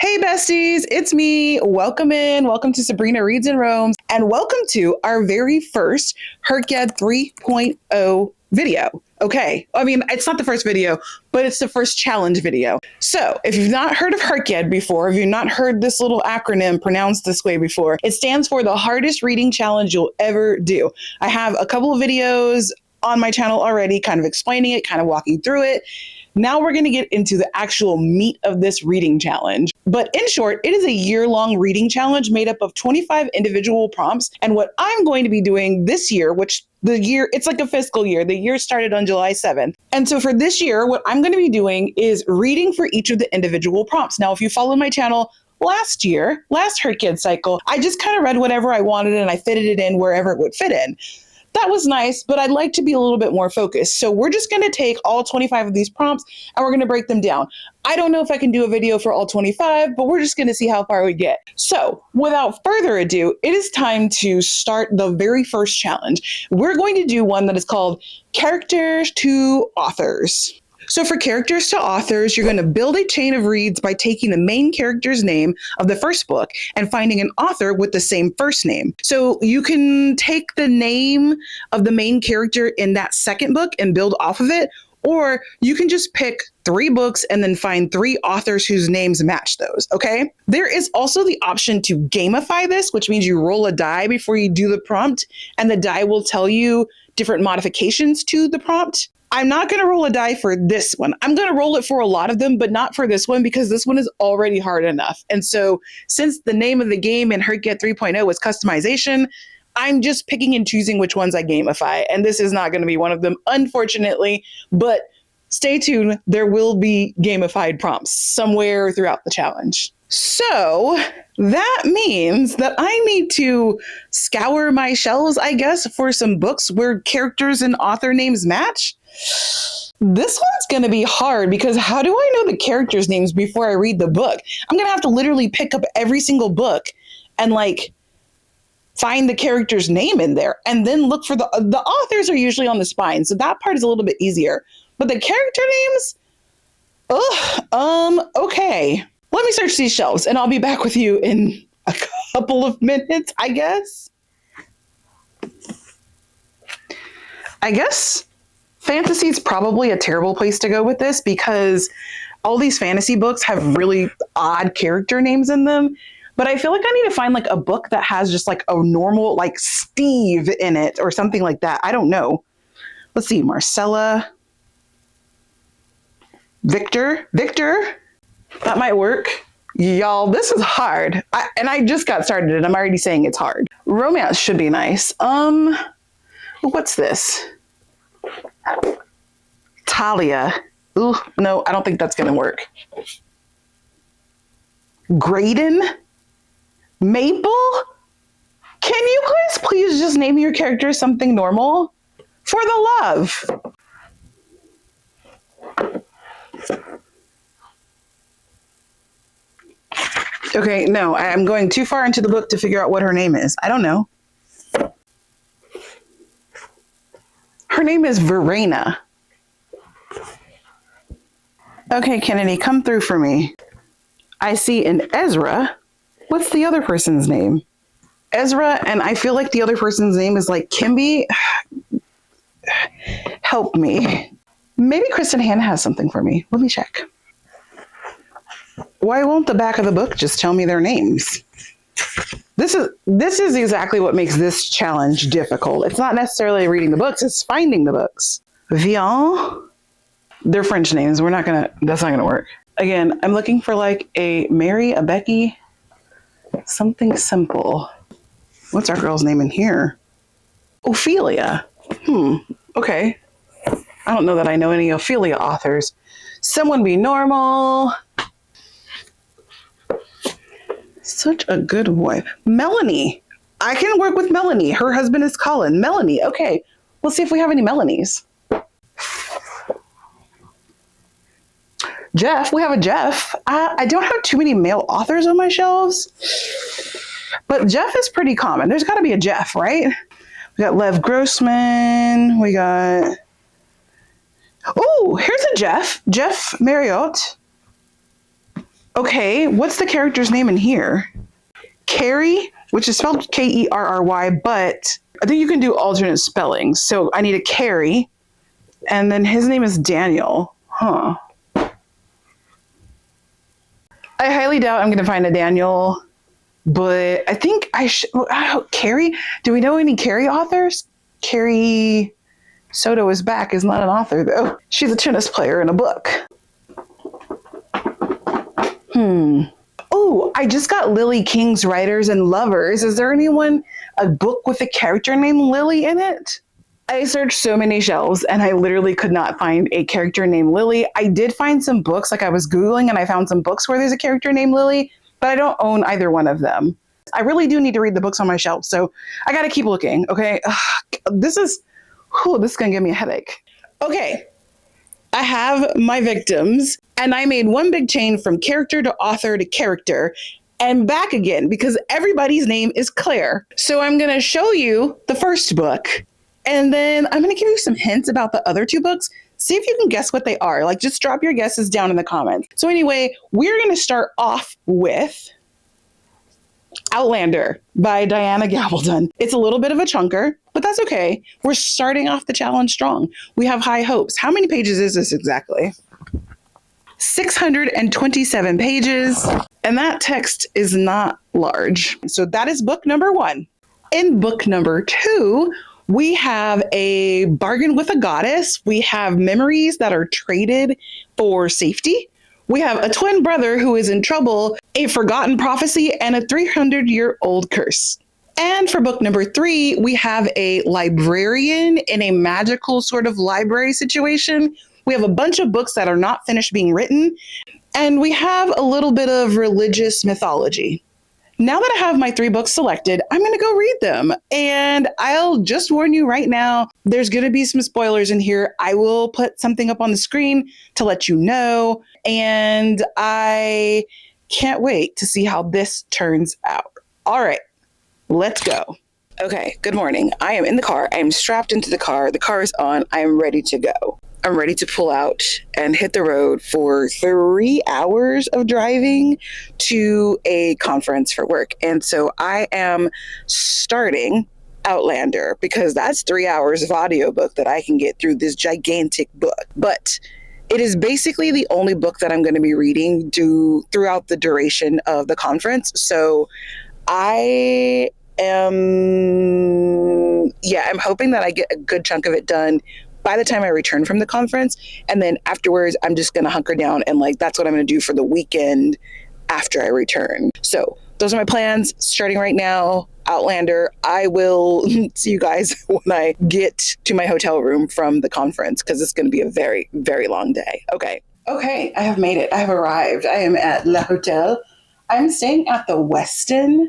Hey besties, it's me. Welcome in. Welcome to Sabrina Reads and Roams, and welcome to our very first hyrced 3.0 video. Okay, I mean, it's not the first video, but it's the first challenge video. So if you've not heard of hyrced before, if you've not heard this little acronym pronounced this way before, it stands for the hardest reading challenge you'll ever do. I have a couple of videos on my channel already kind of explaining it, kind of walking through it. Now we're going to get into the actual meat of this reading challenge. But in short, it is a year-long reading challenge made up of 25 individual prompts. And what I'm going to be doing this year, which it's like a fiscal year. The year started on July 7th. And so for this year, what I'm going to be doing is reading for each of the individual prompts. Now, if you follow my channel, last hyrced cycle, I just kind of read whatever I wanted and I fitted it in wherever it would fit in. That was nice, but I'd like to be a little bit more focused. So we're just going to take all 25 of these prompts and we're going to break them down. I don't know if I can do a video for all 25, but we're just going to see how far we get. So without further ado, it is time to start the very first challenge. We're going to do one that is called Characters to Authors. So for characters to authors, you're going to build a chain of reads by taking the main character's name of the first book and finding an author with the same first name. So you can take the name of the main character in that second book and build off of it, or you can just pick 3 books and then find 3 authors whose names match those, okay? There is also the option to gamify this, which means you roll a die before you do the prompt, and the die will tell you different modifications to the prompt. I'm not going to roll a die for this one. I'm going to roll it for a lot of them, but not for this one because this one is already hard enough. And so since the name of the game in hyrced 3.0 was customization, I'm just picking and choosing which ones I gamify. And this is not going to be one of them, unfortunately, but stay tuned. There will be gamified prompts somewhere throughout the challenge. So that means that I need to scour my shelves, I guess, for some books where characters and author names match. This one's going to be hard because how do I know the characters' names before I read the book? I'm going to have to literally pick up every single book and find the character's name in there and then look for the authors are usually on the spine. So that part is a little bit easier, but the character names, okay. Let me search these shelves and I'll be back with you in a couple of minutes, I guess. Fantasy is probably a terrible place to go with this because all these fantasy books have really odd character names in them. But I feel like I need to find a book that has just a normal Steve in it or something like that. I don't know. Let's see. Marcella. Victor. That might work. Y'all, this is hard. I just got started and I'm already saying it's hard. Romance should be nice. What's this? Talia. Ooh, no, I don't think that's going to work. Graydon? Maple? Can you guys please just name your character something normal? For the love. Okay, no, I'm going too far into the book to figure out what her name is. I don't know. Her name is Verena. Okay, Kennedy, come through for me. I see an Ezra. What's the other person's name? Ezra, and I feel like the other person's name is Kimby. Help me. Maybe Kristen Hannah has something for me. Let me check. Why won't the back of the book just tell me their names? This is exactly what makes this challenge difficult. It's not necessarily reading the books, it's finding the books. Vian, they're French names. That's not gonna work. Again, I'm looking for a Mary, a Becky, something simple. What's our girl's name in here? Ophelia. Okay. I don't know that I know any Ophelia authors. Someone be normal. Such a good wife. Melanie. I can work with Melanie. Her husband is Colin. Melanie. Okay. Let's see if we have any Melanies. Jeff. We have a Jeff. I don't have too many male authors on my shelves, but Jeff is pretty common. There's got to be a Jeff, right? We got Lev Grossman. We got... Oh, here's a Jeff. Jeff Marriott. Okay, what's the character's name in here? Carrie, which is spelled Kerry, but I think you can do alternate spellings. So I need a Carrie, and then his name is Daniel. Huh. I highly doubt I'm going to find a Daniel, but I think I should. Carrie? Do we know any Carrie authors? Carrie Soto is back is not an author, though. She's a tennis player in a book. Oh, I just got Lily King's Writers and Lovers. Is there a book with a character named Lily in it? I searched so many shelves and I literally could not find a character named Lily. I did find some books, like I was Googling and I found some books where there's a character named Lily, but I don't own either one of them. I really do need to read the books on my shelf, so I got to keep looking, okay? This is going to give me a headache. Okay, I have my victims, and I made one big chain from character to author to character and back again because everybody's name is Claire. So I'm going to show you the first book, and then I'm going to give you some hints about the other two books. See if you can guess what they are. Like, just drop your guesses down in the comments. So anyway, we're going to start off with Outlander by Diana Gabaldon. It's a little bit of a chunker, but that's okay. We're starting off the challenge strong. We have high hopes. How many pages is this exactly? 627 pages, and that text is not large. So that is book number 1. In book number 2, we have a bargain with a goddess. We have memories that are traded for safety. We have a twin brother who is in trouble, a forgotten prophecy, and a 300-year-old curse. And for book number 3, we have a librarian in a magical sort of library situation. We have a bunch of books that are not finished being written, and we have a little bit of religious mythology. Now that I have my 3 books selected, I'm going to go read them. And I'll just warn you right now, there's going to be some spoilers in here. I will put something up on the screen to let you know. And I can't wait to see how this turns out. All right, let's go. Okay, good morning. I am in the car. I am strapped into the car. The car is on. I am ready to go. I'm ready to pull out and hit the road for 3 hours of driving to a conference for work. And so I am starting Outlander because that's 3 hours of audiobook that I can get through this gigantic book. But it is basically the only book that I'm going to be reading throughout the duration of the conference. So I'm hoping that I get a good chunk of it done by the time I return from the conference. And then afterwards, I'm just going to hunker down and that's what I'm going to do for the weekend after I return. So those are my plans starting right now. Outlander. I will see you guys when I get to my hotel room from the conference because it's going to be a very, very long day. Okay, I have made it. I have arrived. I am at Le Hotel. I'm staying at the Westin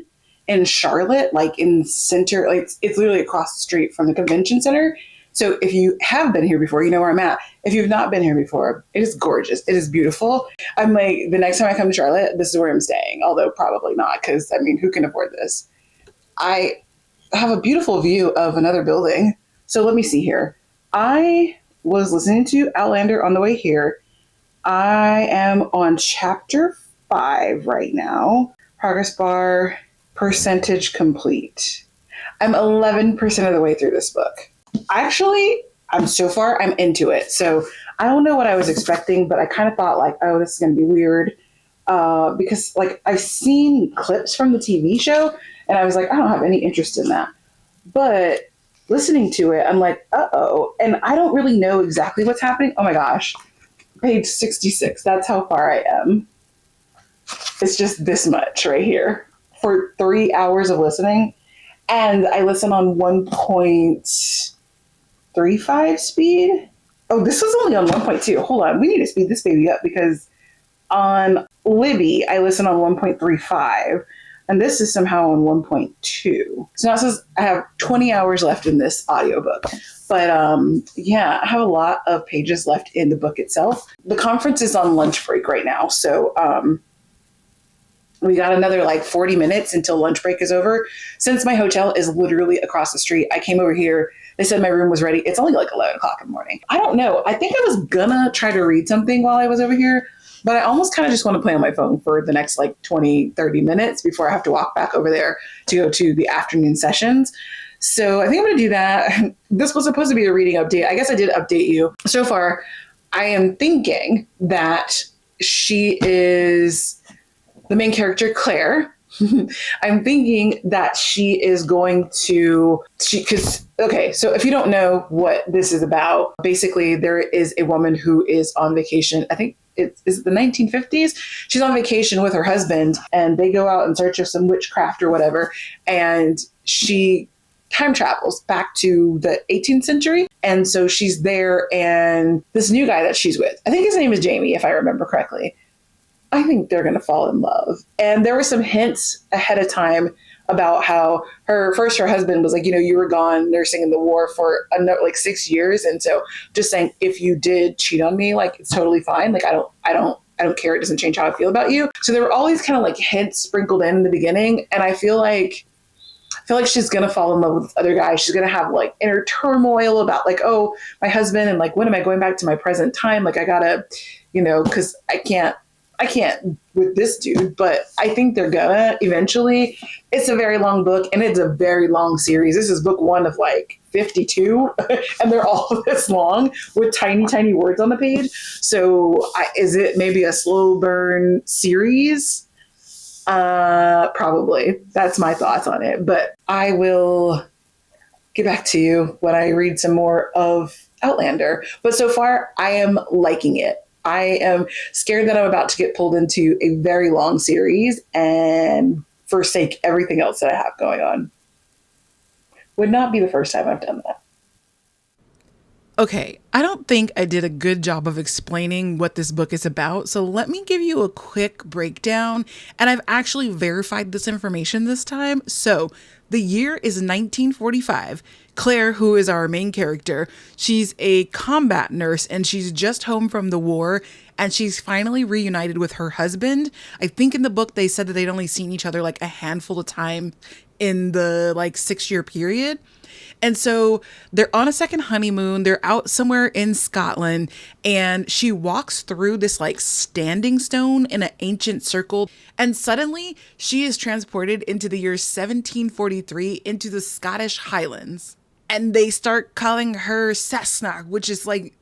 in Charlotte, in center. It's literally across the street from the convention center. So if you have been here before, you know where I'm at. If you've not been here before, it is gorgeous. It is beautiful. I'm the next time I come to Charlotte, this is where I'm staying. Although probably not, because who can afford this? I have a beautiful view of another building. So let me see here. I was listening to Outlander on the way here. I am on chapter 5 right now. Progress bar, percentage complete. I'm 11% of the way through this book. Actually, I'm into it. So I don't know what I was expecting, but I kind of thought this is going to be weird. Because I've seen clips from the TV show and I was I don't have any interest in that. But listening to it, I'm uh-oh. And I don't really know exactly what's happening. Oh my gosh. Page 66. That's how far I am. It's just this much right here for 3 hours of listening. And I listen on 1.35 speed. Oh, this was only on 1.2. Hold on. We need to speed this baby up because on Libby, I listen on 1.35. And this is somehow on 1.2. So now it says I have 20 hours left in this audiobook. But I have a lot of pages left in the book itself. The conference is on lunch break right now. So we got another 40 minutes until lunch break is over. Since my hotel is literally across the street, I came over here. They said my room was ready. It's only 11 o'clock in the morning. I don't know. I think I was gonna try to read something while I was over here, but I almost kind of just want to play on my phone for the next like 20, 30 minutes before I have to walk back over there to go to the afternoon sessions. So I think I'm going to do that. This was supposed to be a reading update. I guess I did update you. So far, I am thinking that she is the main character, Claire. I'm thinking that she is going to, okay, so if you don't know what this is about, basically there is a woman who is on vacation. I think is the 1950s. She's on vacation with her husband and they go out in search of some witchcraft or whatever. And she time travels back to the 18th century. And so she's there and this new guy that she's with, I think his name is Jamie, if I remember correctly. I think they're going to fall in love. And there were some hints ahead of time about how her husband was like, you were gone nursing in the war for like 6 years. And so just saying, if you did cheat on me, like, it's totally fine. Like, I don't care. It doesn't change how I feel about you. So there were all these kind of like hints sprinkled in the beginning. And I feel like she's going to fall in love with this other guy. She's going to have like inner turmoil about like, oh, my husband. And like, when am I going back to my present time? Like, I gotta, cause I can't with this dude, but I think they're gonna eventually. It's a very long book and it's a very long series. This is book 1 of like 52 and they're all this long with tiny, tiny words on the page. So is it maybe a slow burn series? Probably. That's my thoughts on it, but I will get back to you when I read some more of Outlander. But so far I am liking it. I am scared that I'm about to get pulled into a very long series and forsake everything else that I have going on. Would not be the first time I've done that. Okay, I don't think I did a good job of explaining what this book is about, so let me give you a quick breakdown, and I've actually verified this information this time. So, the year is 1945. Claire, who is our main character, she's a combat nurse and she's just home from the war and she's finally reunited with her husband. I think in the book they said that they'd only seen each other like a handful of time in the like 6-year period. And so they're on a second honeymoon. They're out somewhere in Scotland and she walks through this like standing stone in an ancient circle. And suddenly she is transported into the year 1743 into the Scottish Highlands. And they start calling her Cessna, which is like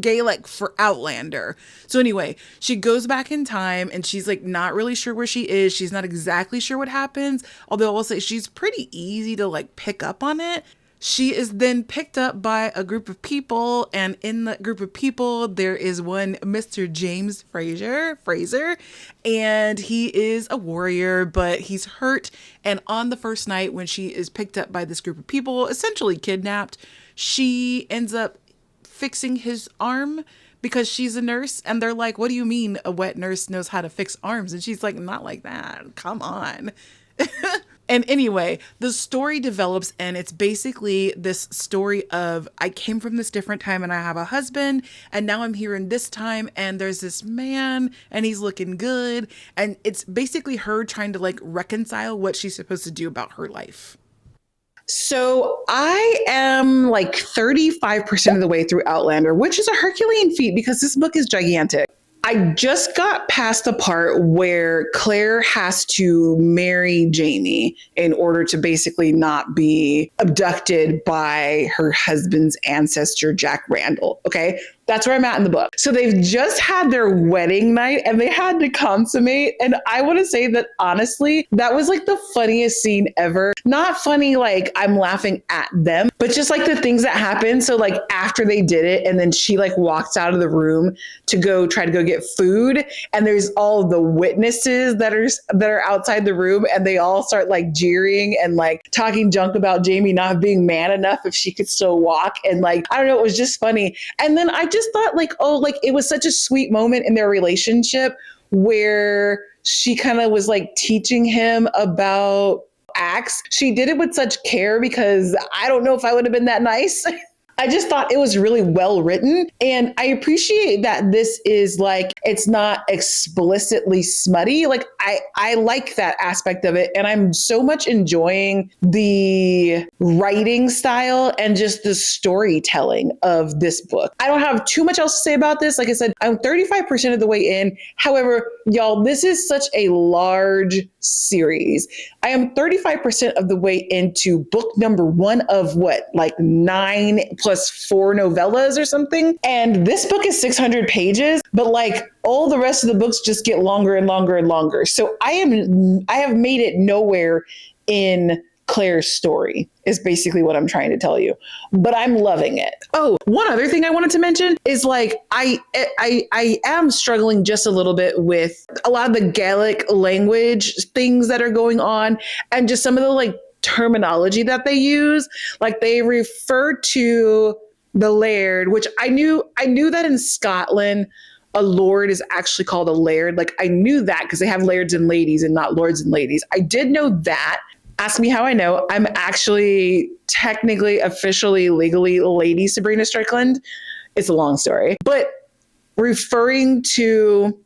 Gaelic for Outlander. So anyway, she goes back in time and she's like not really sure where she is. She's not exactly sure what happens. Although I will say she's pretty easy to like pick up on it. She is then picked up by a group of people, and in the group of people, there is one Mr. James Fraser, and he is a warrior, but he's hurt. And on the first night, when she is picked up by this group of people, essentially kidnapped, she ends up fixing his arm because she's a nurse. And they're like, "What do you mean a wet nurse knows how to fix arms?" And she's like, "Not like that. Come on." And anyway, the story develops and it's basically this story of I came from this different time and I have a husband and now I'm here in this time and there's this man and he's looking good. And it's basically her trying to like reconcile what she's supposed to do about her life. So I am like 35% of the way through Outlander, which is a Herculean feat because this book is gigantic. I just got past the part where Claire has to marry Jamie in order to basically not be abducted by her husband's ancestor, Jack Randall. Okay. That's where I'm at in the book. So they've just had their wedding night and they had to consummate. And I want to say that honestly, that was like the funniest scene ever. Not funny like I'm laughing at them, but just like the things that happened. So like after they did it and then she like walks out of the room to go try to go get food. And there's all the witnesses that are outside the room and they all start like jeering and like talking junk about Jamie not being man enough if she could still walk. And like, I don't know, it was just funny. And then I just thought like, oh, like it was such a sweet moment in their relationship where she kind of was like teaching him about acts. She did it with such care because I don't know if I would have been that nice. I just thought it was really well written. And I appreciate that this is like, it's not explicitly smutty. Like I like that aspect of it. And I'm so much enjoying the writing style and just the storytelling of this book. I don't have too much else to say about this. Like I said, I'm 35% of the way in. However, y'all, this is such a large series. I am 35% of the way into book number 1 of what, like 9 plus 4 novellas or something. And this book is 600 pages, but like all the rest of the books just get longer and longer and longer. So I have made it nowhere in Claire's story is basically what I'm trying to tell you, but I'm loving it. Oh, one other thing I wanted to mention is like I am struggling just a little bit with a lot of the Gaelic language things that are going on, and just some of the like terminology that they use. Like they refer to the laird, which I knew that in Scotland a lord is actually called a laird. Like I knew that because they have lairds and ladies and not lords and ladies. I did know that. Ask me how I know. I'm actually technically, officially, legally Lady Sabrina Strickland. It's a long story. But referring to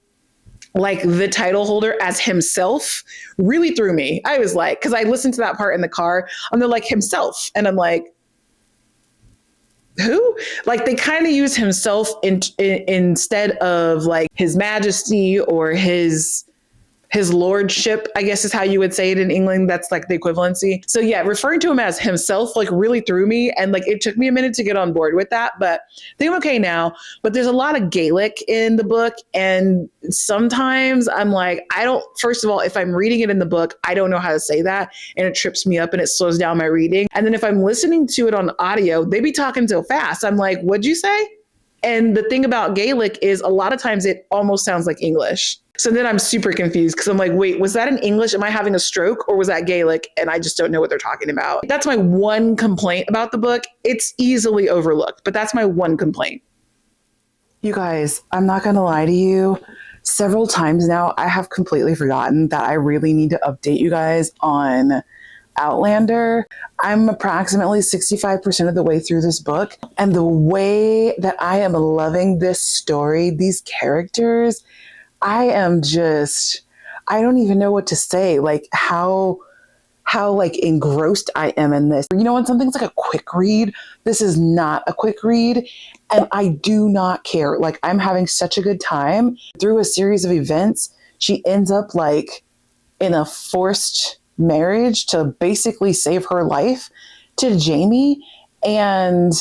like the title holder as himself really threw me. I was like, because I listened to that part in the car and they're like himself. And I'm like, who? Like they kind of use himself instead of like his majesty or his lordship, I guess is how you would say it in England. That's like the equivalency. So yeah, referring to him as himself like really threw me. And like it took me a minute to get on board with that, but I think I'm okay now. But there's a lot of Gaelic in the book. And sometimes I'm like, first of all, if I'm reading it in the book, I don't know how to say that. And it trips me up and it slows down my reading. And then if I'm listening to it on audio, they be talking so fast. I'm like, what'd you say? And the thing about Gaelic is a lot of times it almost sounds like English. So then I'm super confused because I'm like, wait, was that in English? Am I having a stroke or was that Gaelic? And I just don't know what they're talking about. That's my one complaint about the book. It's easily overlooked, but that's my one complaint. You guys, I'm not going to lie to you. Several times now, I have completely forgotten that I really need to update you guys on Outlander. I'm approximately 65% of the way through this book. And the way that I am loving this story, these characters, I don't even know what to say. Like how like engrossed I am in this. You know, when something's like a quick read, this is not a quick read. And I do not care. Like I'm having such a good time through a series of events. She ends up like in a forced marriage to basically save her life to Jamie, and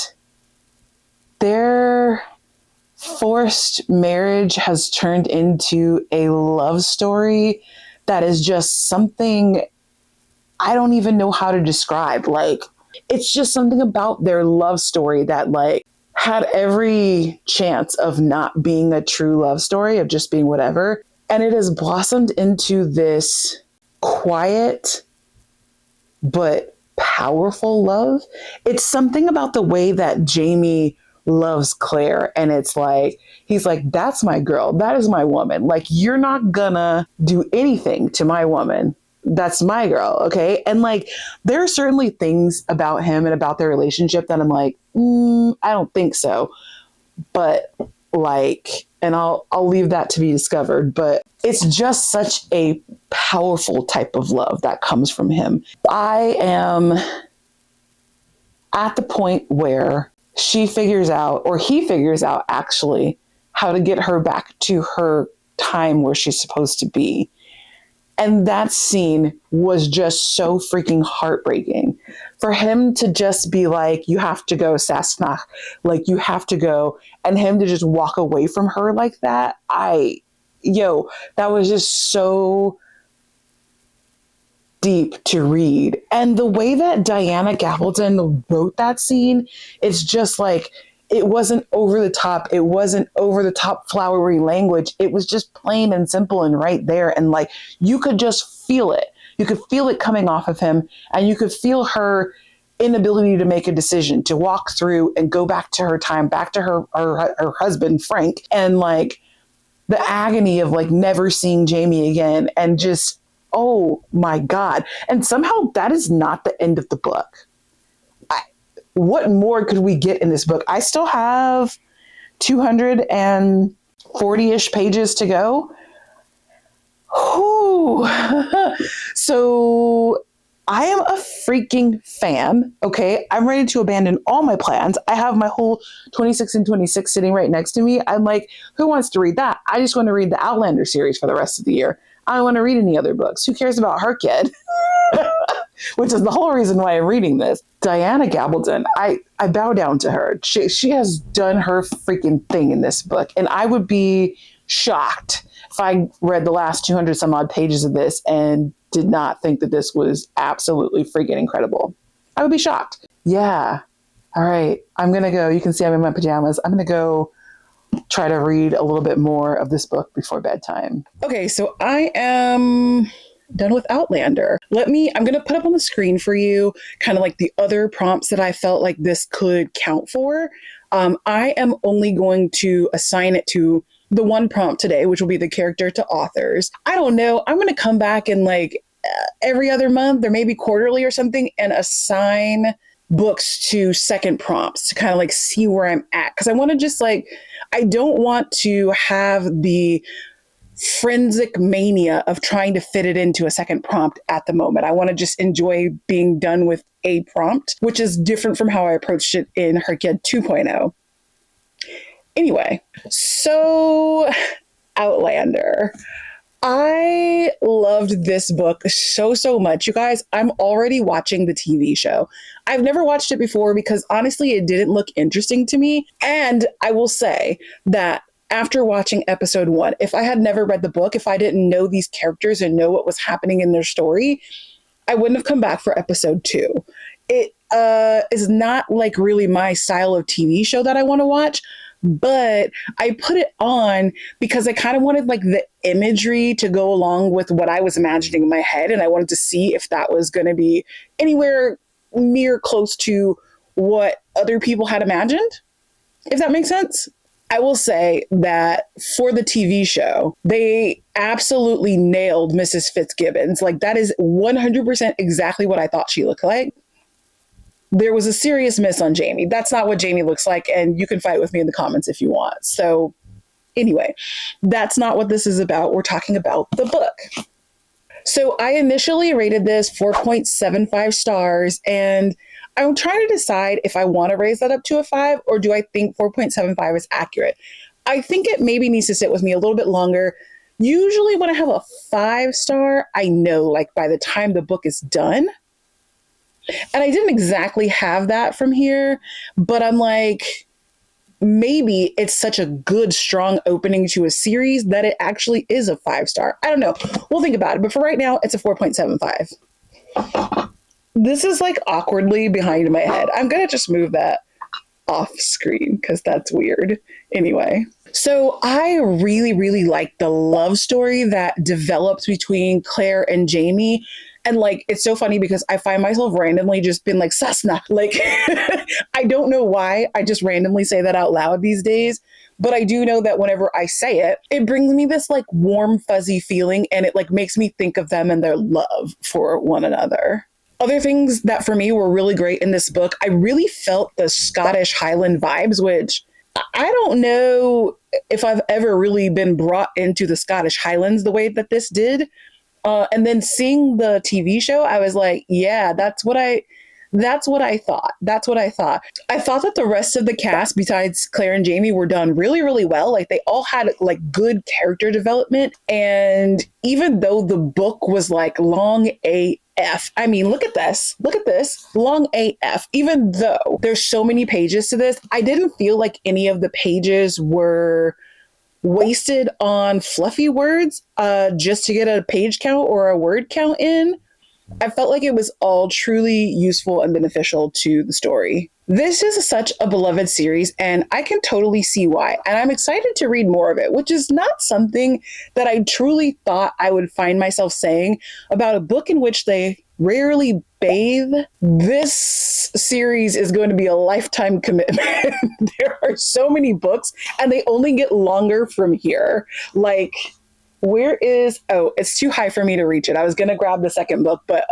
their forced marriage has turned into a love story that is just something I don't even know how to describe. Like it's just something about their love story that like had every chance of not being a true love story, of just being whatever, and it has blossomed into this quiet but powerful love. It's something about the way that Jamie loves Claire, and it's like he's like, that's my girl, that is my woman, like you're not gonna do anything to my woman, that's my girl, okay? And like there are certainly things about him and about their relationship that I'm like, I don't think so, but like, and I'll leave that to be discovered, but it's just such a powerful type of love that comes from him. I am at the point where she figures out, or he figures out actually, how to get her back to her time where she's supposed to be. And that scene was just so freaking heartbreaking. For him to just be like, you have to go, Sassenach, like you have to go, and him to just walk away from her like that, that was just so deep to read. And the way that Diana Gabaldon wrote that scene, it's just like, it wasn't over the top. It wasn't over the top flowery language. It was just plain and simple and right there. And like, you could just feel it. You could feel it coming off of him, and you could feel her inability to make a decision, to walk through and go back to her time, back to her husband, Frank, and like the agony of like never seeing Jamie again. And just, oh my God. And somehow that is not the end of the book. what more could we get in this book? I still have 240-ish pages to go. Whew. So I am a freaking fan. Okay. I'm ready to abandon all my plans. I have my whole 26 and 26 sitting right next to me. I'm like, who wants to read that? I just want to read the Outlander series for the rest of the year. I don't want to read any other books. Who cares about hyrced? Which is the whole reason why I'm reading this. Diana Gabaldon, I bow down to her. She has done her freaking thing in this book. And I would be shocked if I read the last 200 some odd pages of this and did not think that this was absolutely freaking incredible. I would be shocked. Yeah. All right. I'm going to go. You can see I'm in my pajamas. I'm going to go try to read a little bit more of this book before bedtime. Okay. So I am done with Outlander. I'm going to put up on the screen for you kind of like the other prompts that I felt like this could count for. I am only going to assign it to the one prompt today, which will be the character to authors. I don't know. I'm going to come back in like every other month or maybe quarterly or something and assign books to second prompts to kind of like see where I'm at. Cause I want to just like, I don't want to have the forensic mania of trying to fit it into a second prompt at the moment. I want to just enjoy being done with a prompt, which is different from how I approached it in hyrced 2.0. Anyway, so Outlander. I loved this book so much. You guys, I'm already watching the TV show. I've never watched it before because honestly, it didn't look interesting to me. And I will say that after watching episode 1, if I had never read the book, if I didn't know these characters and know what was happening in their story, I wouldn't have come back for episode 2. It is not like really my style of TV show that I want to watch, but I put it on because I kind of wanted like the imagery to go along with what I was imagining in my head. And I wanted to see if that was going to be anywhere near close to what other people had imagined, if that makes sense. I will say that for the TV show, they absolutely nailed Mrs. Fitzgibbons. Like that is 100% exactly what I thought she looked like. There was a serious miss on Jamie. That's not what Jamie looks like. And you can fight with me in the comments if you want. So anyway, that's not what this is about. We're talking about the book. So I initially rated this 4.75 stars, and I'm trying to decide if I want to raise that up to a 5 or do I think 4.75 is accurate. I think it maybe needs to sit with me a little bit longer. Usually when I have a 5-star, I know like by the time the book is done. And I didn't exactly have that from here, but I'm like, maybe it's such a good, strong opening to a series that it actually is a 5-star. I don't know. We'll think about it. But for right now, it's a 4.75. This is like awkwardly behind my head. I'm going to just move that off screen because that's weird. Anyway. So I really like the love story that develops between Claire and Jamie. And like, it's so funny because I find myself randomly just been like, Cessna. Like, I don't know why. I just randomly say that out loud these days. But I do know that whenever I say it, it brings me this like warm, fuzzy feeling. And it like makes me think of them and their love for one another. Other things that for me were really great in this book, I really felt the Scottish Highland vibes, which I don't know if I've ever really been brought into the Scottish Highlands the way that this did. And then seeing the TV show, I was like, yeah, that's what I thought. That's what I thought. I thought that the rest of the cast, besides Claire and Jamie, were done really well. Like they all had like good character development. And even though the book was like long AF, I mean, look at this, long AF. Even though there's so many pages to this, I didn't feel like any of the pages were wasted on fluffy words just to get a page count or a word count in. I felt like it was all truly useful and beneficial to the story. This is such a beloved series, and I can totally see why. And I'm excited to read more of it, which is not something that I truly thought I would find myself saying about a book in which they rarely bathe. This series is going to be a lifetime commitment. There are so many books, and they only get longer from here. Like, it's too high for me to reach it. I was going to grab the second book, but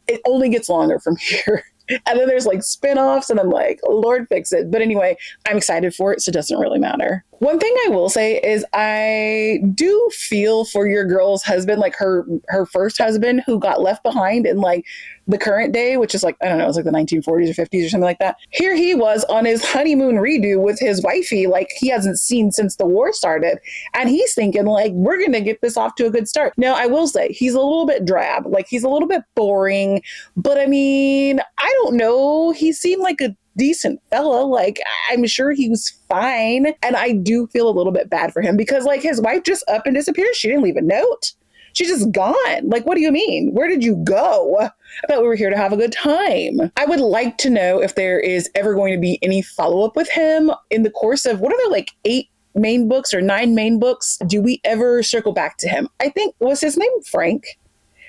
it only gets longer from here. And then there's like spin-offs and I'm like, Lord fix it. But anyway, I'm excited for it, so it doesn't really matter. One thing I will say is I do feel for your girl's husband, like her first husband who got left behind in like the current day, which is like, I don't know, it's like the 1940s or 50s or something like that. Here he was on his honeymoon redo with his wifey, like he hasn't seen since the war started. And he's thinking like, we're going to get this off to a good start. Now, I will say he's a little bit drab, like he's a little bit boring, but I mean, I don't know. He seemed like a decent fella. Like, I'm sure he was fine. And I do feel a little bit bad for him because like his wife just up and disappeared. She didn't leave a note. She's just gone. Like, what do you mean? Where did you go? I thought we were here to have a good time. I would like to know if there is ever going to be any follow-up with him in the course of, what are there, like 8 main books or 9 main books? Do we ever circle back to him? I think, was his name Frank?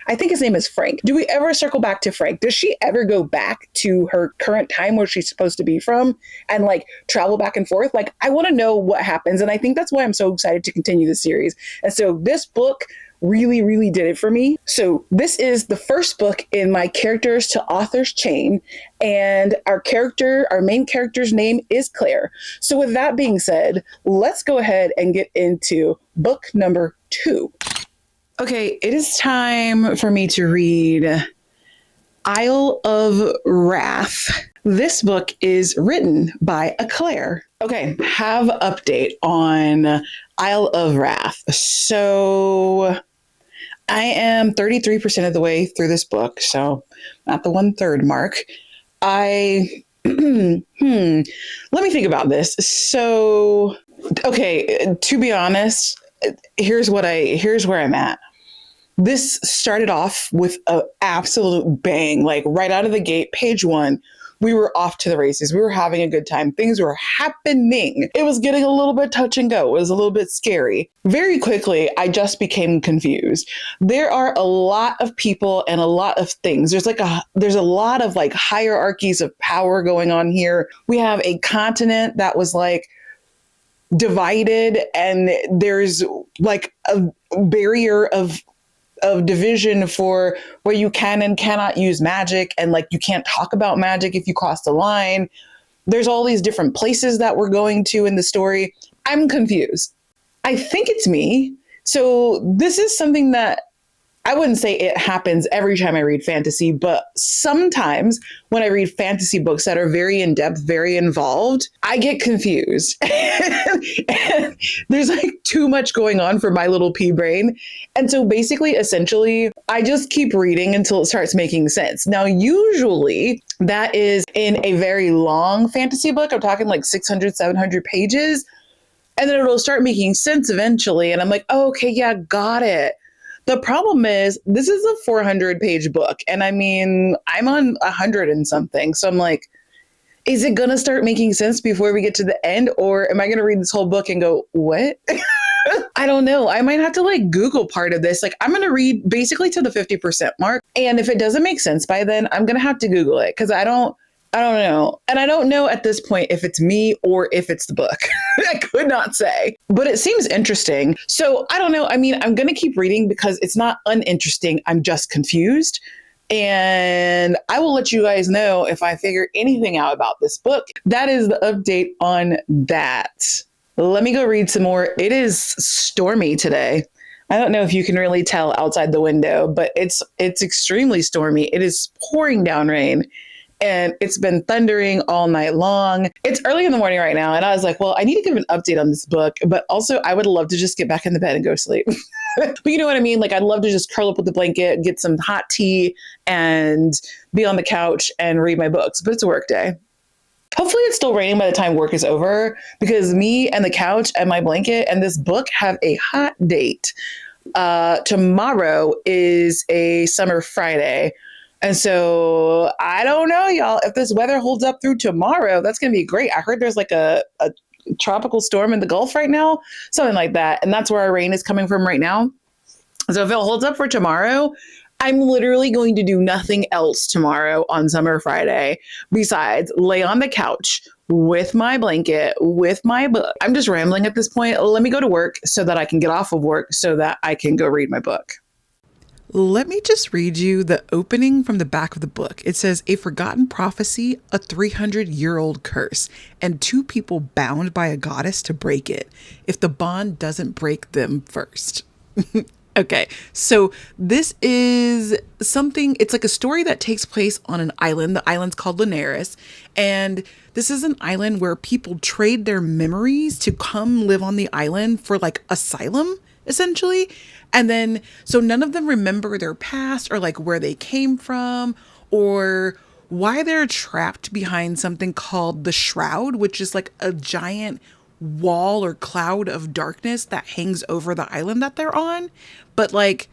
I think his name is Frank. Do we ever circle back to Frank? Does she ever go back to her current time where she's supposed to be from and like travel back and forth? Like, I want to know what happens. And I think that's why I'm so excited to continue the series. And so this book really, really did it for me. So this is the first book in my characters to authors chain. And our main character's name is Claire. So with that being said, let's go ahead and get into book number 2. Okay, it is time for me to read Isle of Wrath. This book is written by a Claire. Okay, have update on Isle of Wrath. So I am 33% of the way through this book, so not the 1/3 mark. Let me think about this. So, okay, to be honest, here's where I'm at. This started off with an absolute bang, like right out of the gate, page 1. We were off to the races. We were having a good time. Things were happening. It was getting a little bit touch and go. It was a little bit scary. Very quickly, I just became confused. There are a lot of people and a lot of things. There's a lot of like hierarchies of power going on here. We have a continent that was like divided, and there's like a barrier of division for where you can and cannot use magic, and like you can't talk about magic if you cross the line. There's all these different places that we're going to in the story. I'm confused. I think it's me. So this is something that I wouldn't say it happens every time I read fantasy, but sometimes when I read fantasy books that are very in-depth, very involved, I get confused. And there's like too much going on for my little pea brain. And so basically, essentially, I just keep reading until it starts making sense. Now, usually that is in a very long fantasy book. I'm talking like 600, 700 pages. And then it'll start making sense eventually. And I'm like, oh, okay, yeah, got it. The problem is this is a 400-page book. And I mean, I'm on 100 and something. So I'm like, is it going to start making sense before we get to the end? Or am I going to read this whole book and go, what? I don't know. I might have to like Google part of this. Like I'm going to read basically to the 50% mark. And if it doesn't make sense by then, I'm going to have to Google it because I don't know. And I don't know at this point if it's me or if it's the book. I could not say, but it seems interesting. So I don't know. I mean, I'm going to keep reading because it's not uninteresting. I'm just confused. And I will let you guys know if I figure anything out about this book. That is the update on that. Let me go read some more. It is stormy today. I don't know if you can really tell outside the window, but it's extremely stormy. It is pouring down rain. And it's been thundering all night long. It's early in the morning right now. And I was like, well, I need to give an update on this book. But also, I would love to just get back in the bed and go sleep. But you know what I mean? Like, I'd love to just curl up with the blanket, get some hot tea, and be on the couch and read my books. But it's a work day. Hopefully, it's still raining by the time work is over. Because me and the couch and my blanket and this book have a hot date. Tomorrow is a summer Friday. And so I don't know, y'all, if this weather holds up through tomorrow, that's going to be great. I heard there's like a tropical storm in the Gulf right now, something like that. And that's where our rain is coming from right now. So if it holds up for tomorrow, I'm literally going to do nothing else tomorrow on Summer Friday besides lay on the couch with my blanket, with my book. I'm just rambling at this point. Let me go to work so that I can get off of work so that I can go read my book. Let me just read you the opening from the back of the book. It says, "A forgotten prophecy, a 300-year-old curse, and two people bound by a goddess to break it, if the bond doesn't break them first." Okay, so this is something, it's like a story that takes place on an island. The island's called Linares. And this is an island where people trade their memories to come live on the island for like asylum, essentially. And then, so none of them remember their past or like where they came from or why they're trapped behind something called the Shroud, which is like a giant wall or cloud of darkness that hangs over the island that they're on. But like,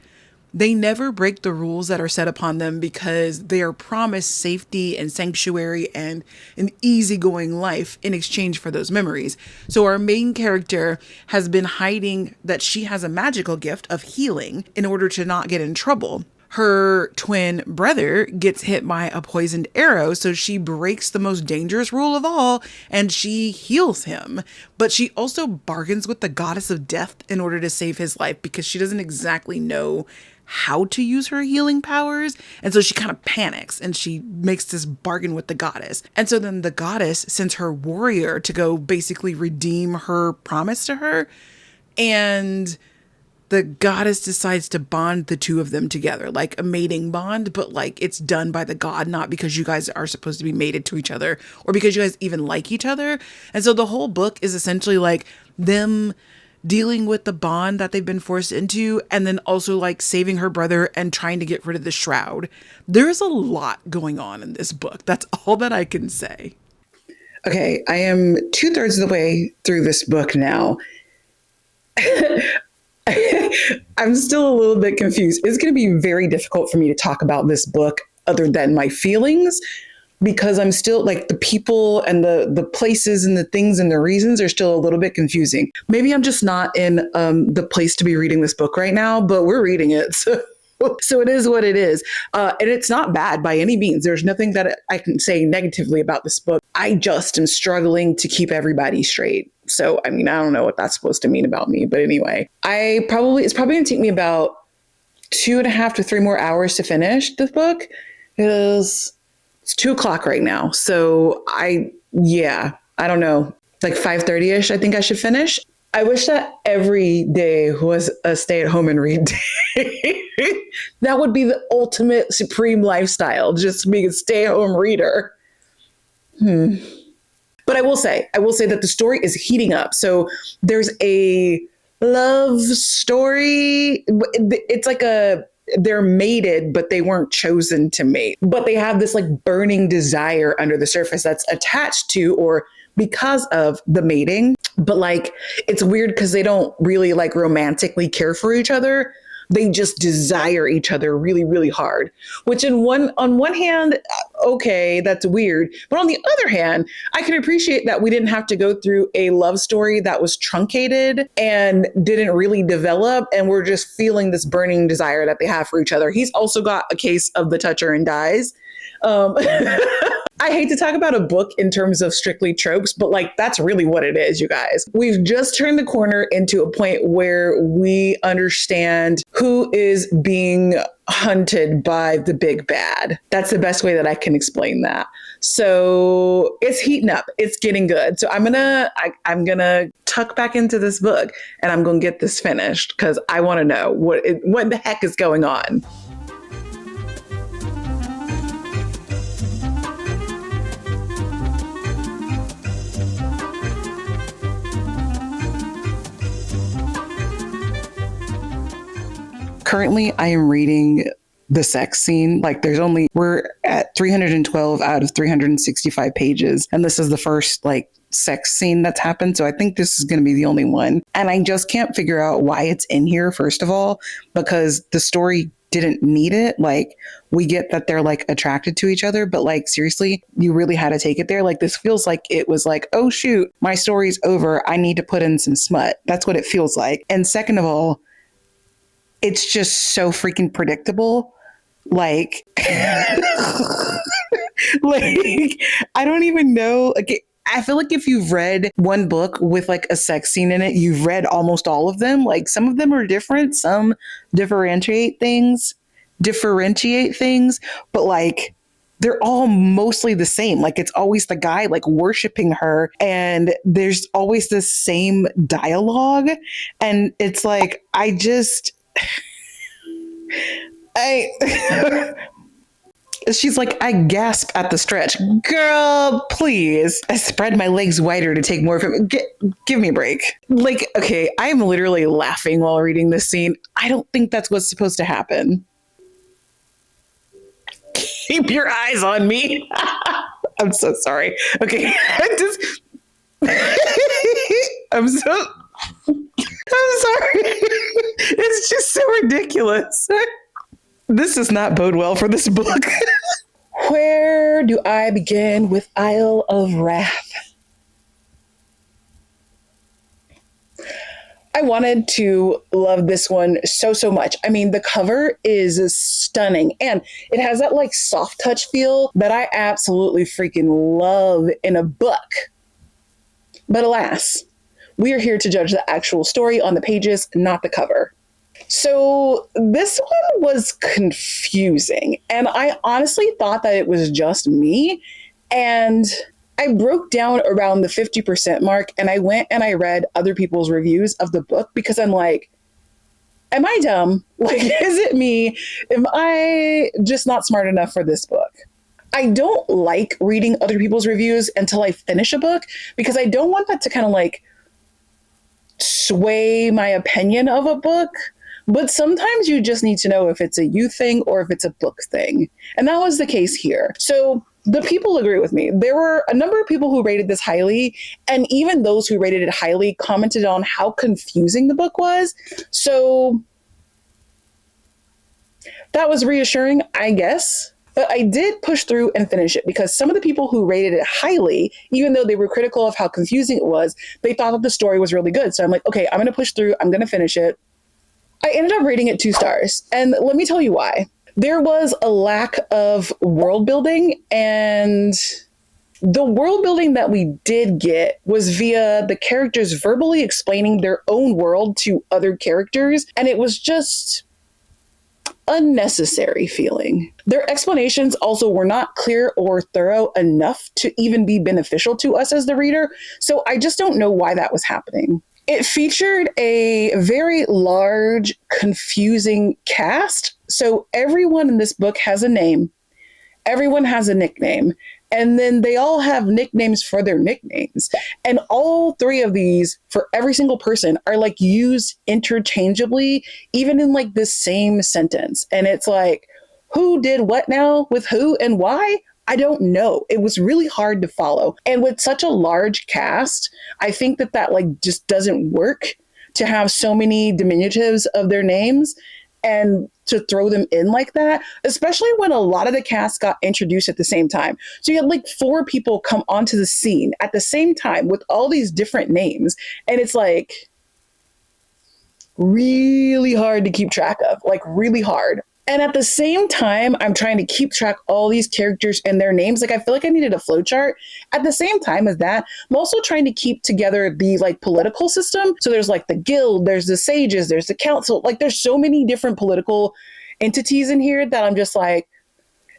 they never break the rules that are set upon them because they are promised safety and sanctuary and an easygoing life in exchange for those memories. So our main character has been hiding that she has a magical gift of healing in order to not get in trouble. Her twin brother gets hit by a poisoned arrow, so she breaks the most dangerous rule of all and she heals him. But she also bargains with the goddess of death in order to save his life because she doesn't exactly know how to use her healing powers. And so she kind of panics and she makes this bargain with the goddess. And so then the goddess sends her warrior to go basically redeem her promise to her. And the goddess decides to bond the two of them together, like a mating bond, but like it's done by the god, not because you guys are supposed to be mated to each other or because you guys even like each other. And so the whole book is essentially like them dealing with the bond that they've been forced into and then also like saving her brother and trying to get rid of the shroud. There's a lot going on in this book. That's all that I can say. Okay, I am 2/3 of the way through this book now. I'm still a little bit confused. It's going to be very difficult for me to talk about this book other than my feelings because I'm still like the people and the places and the things and the reasons are still a little bit confusing. Maybe I'm just not in the place to be reading this book right now, but we're reading it. So it is what it is. And it's not bad by any means. There's nothing that I can say negatively about this book. I just am struggling to keep everybody straight. So, I mean, I don't know what that's supposed to mean about me. But anyway, it's probably going to take me about 2.5 to 3 more hours to finish this book. It's 2:00 right now. So I don't know, like 5:30ish, I think I should finish. I wish that every day was a stay at home and read day. That would be the ultimate supreme lifestyle, just being a stay at home reader. But I will say that the story is heating up. So there's a love story. It's like they're mated, but they weren't chosen to mate. But they have this like burning desire under the surface that's attached to or because of the mating. But like, it's weird because they don't really like romantically care for each other. They just desire each other really, really hard, which on one hand, okay, that's weird. But on the other hand, I can appreciate that we didn't have to go through a love story that was truncated and didn't really develop. And we're just feeling this burning desire that they have for each other. He's also got a case of the toucher and dies. I hate to talk about a book in terms of strictly tropes, but like that's really what it is, you guys. We've just turned the corner into a point where we understand who is being hunted by the big bad. That's the best way that I can explain that. So it's heating up. It's getting good. So I'm gonna tuck back into this book and I'm gonna get this finished because I want to know what the heck is going on. Currently, I am reading the sex scene. Like we're at 312 out of 365 pages. And this is the first like sex scene that's happened. So I think this is going to be the only one. And I just can't figure out why it's in here, first of all, because the story didn't need it. Like we get that they're like attracted to each other, but like seriously, you really had to take it there. Like this feels like it was like, oh shoot, my story's over. I need to put in some smut. That's what it feels like. And second of all, it's just so freaking predictable. Like, like, I don't even know. Like, I feel like if you've read one book with like a sex scene in it, you've read almost all of them. Like some of them are different. Some differentiate things. differentiate things, but like they're all mostly the same. Like it's always the guy like worshiping her, and there's always the same dialogue. And it's like, I she's like, I gasp at the stretch. Girl, please. I spread my legs wider to take more from it. Give me a break. Like, okay, I'm literally laughing while reading this scene. I don't think that's what's supposed to happen. Keep your eyes on me. I'm so sorry. Okay. I'm so I'm sorry. It's just so ridiculous. This does not bode well for this book. Where do I begin with Isle of Wrath? I wanted to love this one so much. I mean, the cover is stunning, and it has that like soft touch feel that I absolutely freaking love in a book. But alas, we are here to judge the actual story on the pages, not the cover. So this one was confusing, and I honestly thought that it was just me. And I broke down around the 50% mark, and I went and I read other people's reviews of the book because I'm like, am I dumb? Like, is it me? Am I just not smart enough for this book? I don't like reading other people's reviews until I finish a book because I don't want that to kind of like sway my opinion of a book. But sometimes you just need to know if it's a you thing or if it's a book thing. And that was the case here. So the people agree with me. There were a number of people who rated this highly, and even those who rated it highly commented on how confusing the book was. So that was reassuring, I guess. But I did push through and finish it because some of the people who rated it highly, even though they were critical of how confusing it was, they thought that the story was really good. So I'm like, okay, I'm going to push through. I'm going to finish it. I ended up rating it 2 stars. And let me tell you why. There was a lack of world building, and the world building that we did get was via the characters verbally explaining their own world to other characters. And it was just unnecessary feeling. Their explanations also were not clear or thorough enough to even be beneficial to us as the reader. So I just don't know why that was happening. It featured a very large, confusing cast. So everyone in this book has a name. Everyone has a nickname. And then they all have nicknames for their nicknames. And all 3 of these, for every single person, are like used interchangeably, even in like the same sentence. And it's like, who did what now with who and why? I don't know. It was really hard to follow. And with such a large cast, I think that like just doesn't work to have so many diminutives of their names and to throw them in like that, especially when a lot of the cast got introduced at the same time. So you had like 4 people come onto the scene at the same time with all these different names. And it's like really hard to keep track of, like really hard. And at the same time, I'm trying to keep track all these characters and their names. Like, I feel like I needed a flow chart. At the same time as that, I'm also trying to keep together the like political system. So there's like the guild, there's the sages, there's the council. Like, there's so many different political entities in here that I'm just like,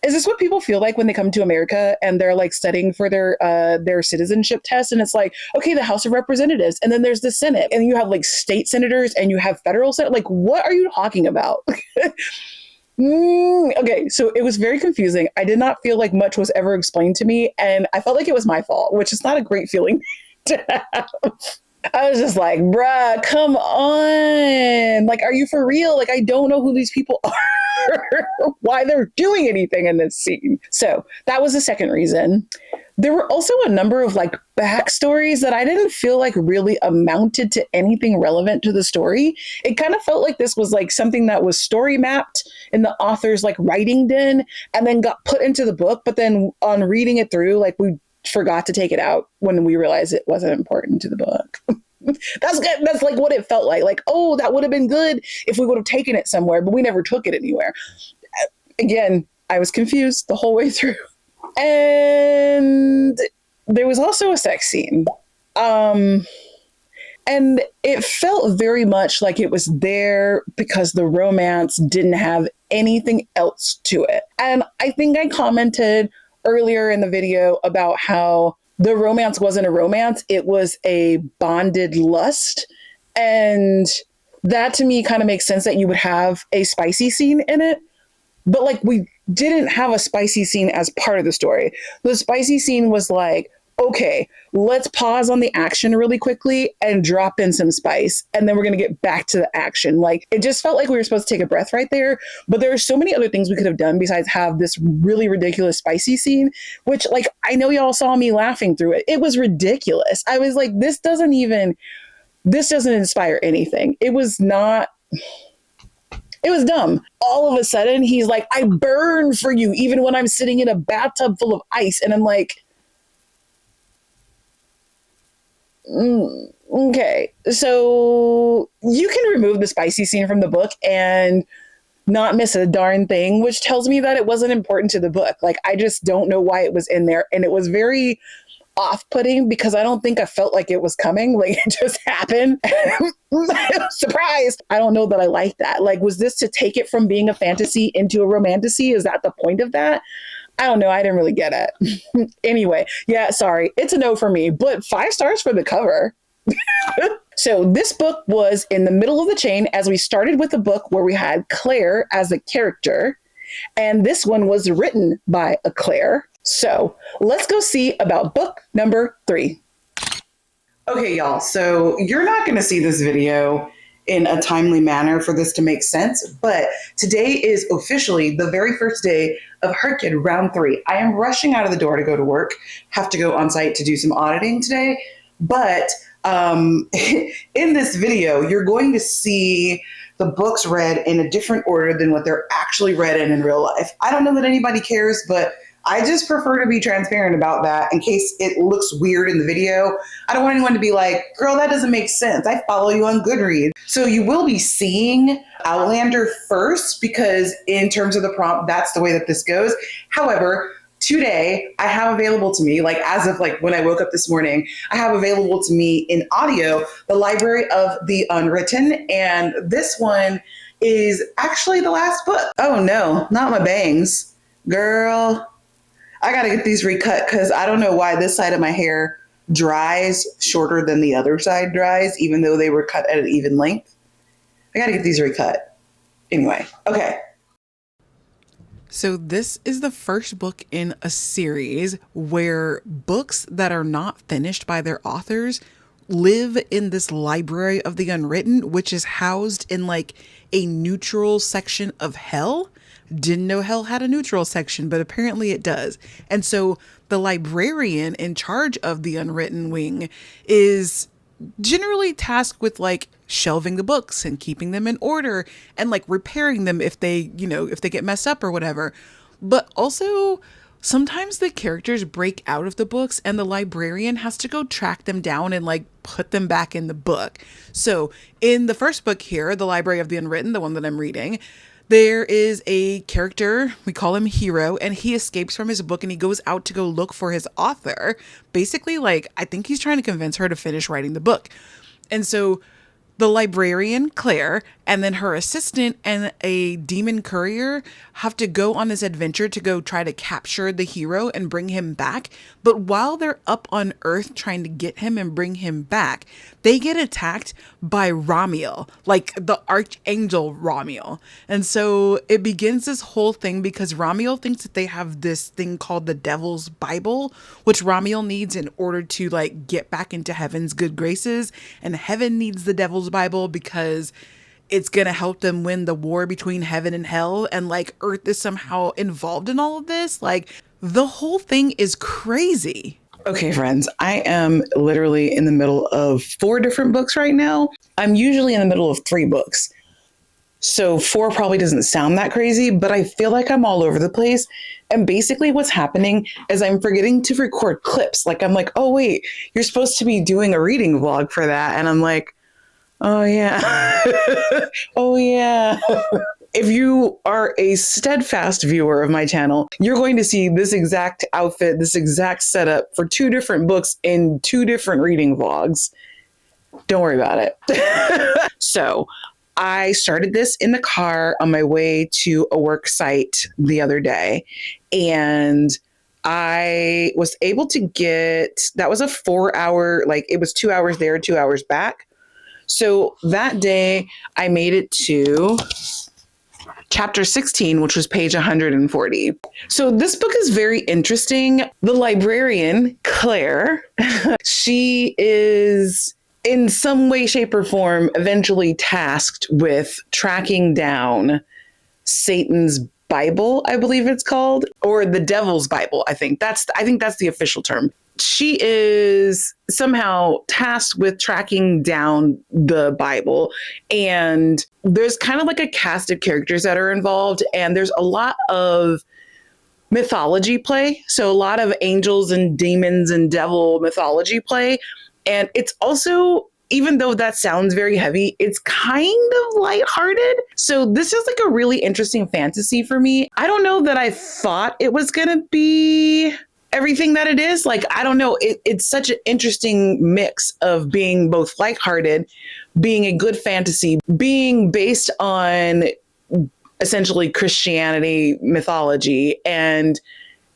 is this what people feel like when they come to America and they're like studying for their citizenship test? And it's like, okay, the House of Representatives, and then there's the Senate, and you have like state senators and you have federal senate. Like, what are you talking about? Okay, so it was very confusing. I did not feel like much was ever explained to me, and I felt like it was my fault, which is not a great feeling to have. I was just like, bruh, come on. Like, are you for real? Like, I don't know who these people are, why they're doing anything in this scene. So that was the second reason. There were also a number of like backstories that I didn't feel like really amounted to anything relevant to the story. It kind of felt like this was like something that was story mapped in the author's like writing den and then got put into the book. But then on reading it through, like we forgot to take it out when we realized it wasn't important to the book. That's good. That's like what it felt like. Like, oh, that would have been good if we would have taken it somewhere, but we never took it anywhere. Again, I was confused the whole way through. And there was also a sex scene. And it felt very much like it was there because the romance didn't have anything else to it. And I think I commented earlier in the video about how the romance wasn't a romance, it was a bonded lust. And that to me kind of makes sense that you would have a spicy scene in it. But like we didn't have a spicy scene as part of the story. The spicy scene was like, okay, let's pause on the action really quickly and drop in some spice. And then we're going to get back to the action. Like it just felt like we were supposed to take a breath right there. But there are so many other things we could have done besides have this really ridiculous spicy scene, which like I know y'all saw me laughing through it. It was ridiculous. I was like, this doesn't inspire anything. It was not. It was dumb. All of a sudden, he's like, I burn for you, even when I'm sitting in a bathtub full of ice. And I'm like, okay. So you can remove the spicy scene from the book and not miss a darn thing, which tells me that it wasn't important to the book. Like, I just don't know why it was in there. And it was very off-putting because I don't think I felt like it was coming. Like it just happened. Surprise. I don't know that I like that. Like, was this to take it from being a fantasy into a romantasy? Is that the point of that? I don't know. I didn't really get it. Anyway, yeah, sorry. It's a no for me, but 5 stars for the cover. So this book was in the middle of the chain as we started with a book where we had Claire as a character. And this one was written by a Claire. So let's go see about book number 3. Okay, y'all. So you're not going to see this video in a timely manner for this to make sense, but today is officially the very first day of hyrced round 3. I am rushing out of the door to go to work, have to go on site to do some auditing today, but in this video, you're going to see the books read in a different order than what they're actually read in real life. I don't know that anybody cares, but I just prefer to be transparent about that in case it looks weird in the video. I don't want anyone to be like, girl, that doesn't make sense. I follow you on Goodreads. So you will be seeing Outlander first because in terms of the prompt, that's the way that this goes. However, today I have available to me, like as of like when I woke up this morning, I have available to me in audio, the Library of the Unwritten. And this one is actually the last book. Oh no, not my bangs. Girl, I got to get these recut because I don't know why this side of my hair dries shorter than the other side dries, even though they were cut at an even length. I got to get these recut. Anyway, okay. So this is the first book in a series where books that are not finished by their authors live in this Library of the Unwritten, which is housed in like a neutral section of hell. Didn't know hell had a neutral section, but apparently it does. And so the librarian in charge of the Unwritten wing is generally tasked with like shelving the books and keeping them in order and like repairing them if they, if they get messed up or whatever. But also sometimes the characters break out of the books and the librarian has to go track them down and like put them back in the book. So in the first book here, The Library of the Unwritten, the one that I'm reading, there is a character, we call him Hero, and he escapes from his book and he goes out to go look for his author. Basically, like, I think he's trying to convince her to finish writing the book. And so the librarian, Claire, and then her assistant and a demon courier have to go on this adventure to go try to capture the hero and bring him back. But while they're up on Earth trying to get him and bring him back, they get attacked by Ramiel, like the archangel Ramiel. And so it begins this whole thing because Ramiel thinks that they have this thing called the Devil's Bible, which Ramiel needs in order to like get back into heaven's good graces. And heaven needs the Devil's Bible because it's going to help them win the war between heaven and hell. And like Earth is somehow involved in all of this. Like the whole thing is crazy. Okay, friends, I am literally in the middle of 4 different books right now. I'm usually in the middle of 3 books. So 4 probably doesn't sound that crazy, but I feel like I'm all over the place. And basically what's happening is I'm forgetting to record clips. Like I'm like, oh wait, you're supposed to be doing a reading vlog for that. And I'm like, oh yeah. Oh yeah. If you are a steadfast viewer of my channel, you're going to see this exact outfit, this exact setup for 2 different books in 2 different reading vlogs. Don't worry about it. So I started this in the car on my way to a work site the other day. And I was able to get, that was a 4 hour, like it was 2 hours there, 2 hours back. So that day I made it to chapter 16, which was page 140. So this book is very interesting. The librarian, Claire, she is in some way, shape, or form eventually tasked with tracking down Satan's Bible, I believe it's called, or the Devil's Bible. I think that's the official term. She is somehow tasked with tracking down the Bible, and there's kind of like a cast of characters that are involved, and there's a lot of mythology play. So a lot of angels and demons and devil mythology play. And it's also, even though that sounds very heavy, it's kind of lighthearted. So this is like a really interesting fantasy for me. I don't know that I thought it was going to be everything that it is. Like, I don't know. It's such an interesting mix of being both lighthearted, being a good fantasy, being based on essentially Christianity mythology, and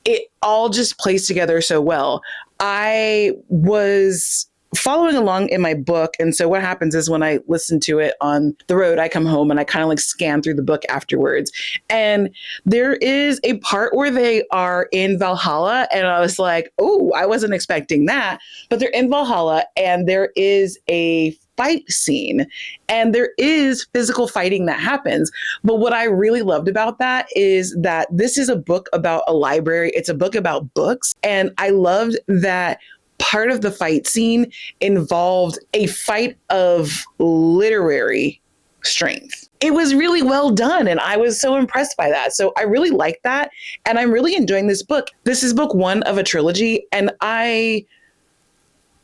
it all just plays together so well. I was following along in my book. And so what happens is when I listen to it on the road, I come home and I kind of like scan through the book afterwards. And there is a part where they are in Valhalla. And I was like, oh, I wasn't expecting that. But they're in Valhalla and there is a fight scene and there is physical fighting that happens. But what I really loved about that is that this is a book about a library. It's a book about books. And I loved that part of the fight scene involved a fight of literary strength. It was really well done, and I was so impressed by that. So I really like that, and I'm really enjoying this book. This is book one of a trilogy, and I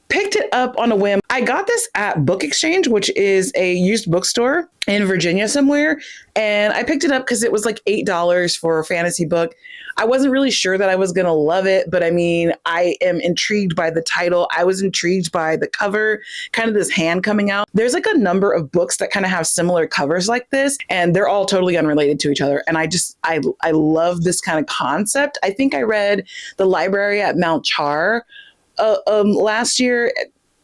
picked it up on a whim. I got this at Book Exchange, which is a used bookstore in Virginia somewhere. And I picked it up because it was like $8 for a fantasy book. I wasn't really sure that I was going to love it, but I mean, I am intrigued by the title. I was intrigued by the cover, kind of this hand coming out. There's like a number of books that kind of have similar covers like this, and they're all totally unrelated to each other. And I love this kind of concept. I think I read The Library at Mount Char last year.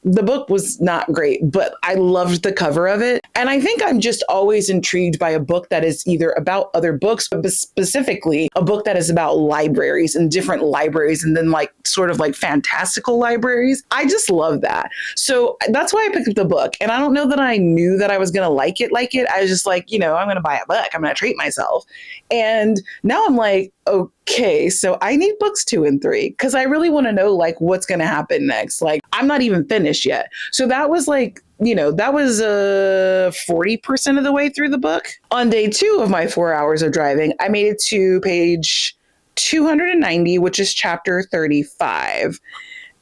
The book was not great, but I loved the cover of it. And I think I'm just always intrigued by a book that is either about other books, but specifically a book that is about libraries and different libraries, and then like sort of like fantastical libraries. I just love that. So that's why I picked up the book. And I don't know that I knew that I was going to like it. I was just like, I'm going to buy a book. I'm going to treat myself. And now I'm like, okay, so I need books 2 and 3 because I really want to know like what's going to happen next. Like I'm not even finished yet. So that was like, that was 40% of the way through the book. On day 2 of my 4 hours of driving, I made it to page 290, which is chapter 35.